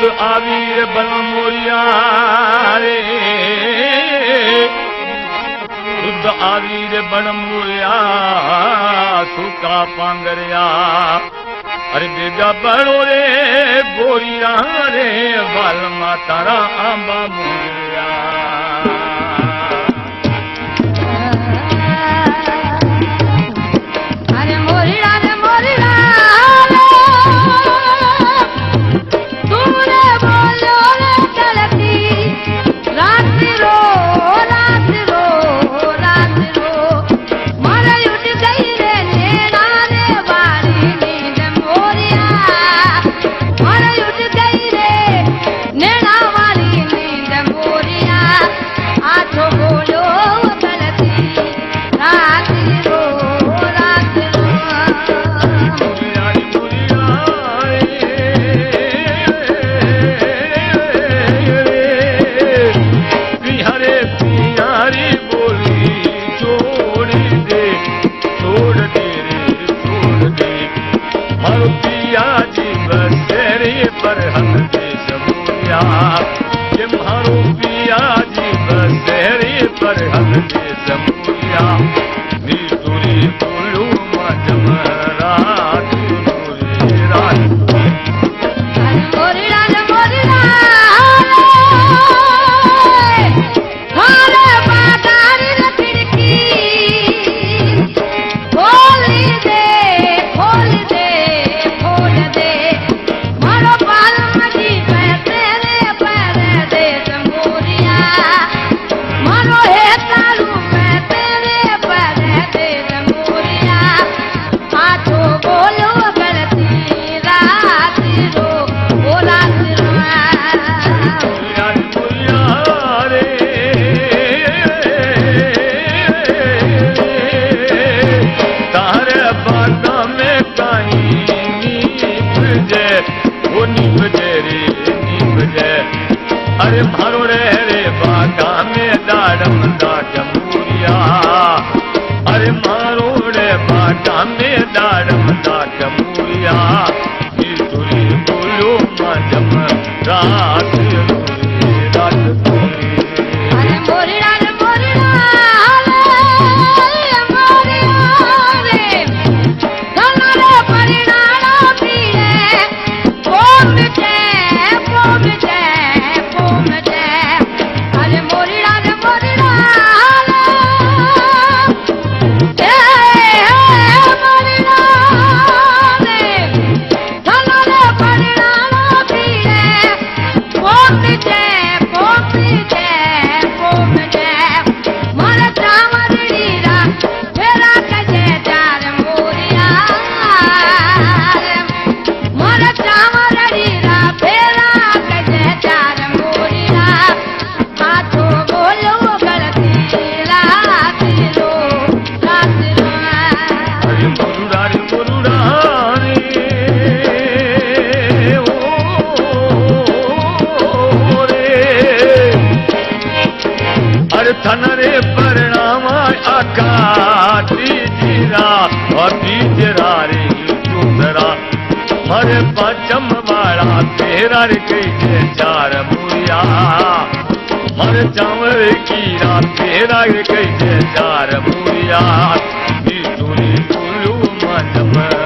आवीर बन मोरिया रे शुद्ध आवीर बन मोरिया सुका पांगरिया अरे बेगा बड़ो रे गोरिया रे बाल मातारा आंबा मोरिया अरे मारो रे बागा में दाड़म दाटमूरिया अरे मारो रे बागा में दाड़म दाटमूरिया तुरी बोलो माजम रात रात थनरे परिणाम आका तीजरा और तीजरा रे चुंदरा मरे पचम वाला तेरा रे कई चार मुरिया मर चावर कीरा तेरा रे कई चार मुरिया तुरी तुलू मनम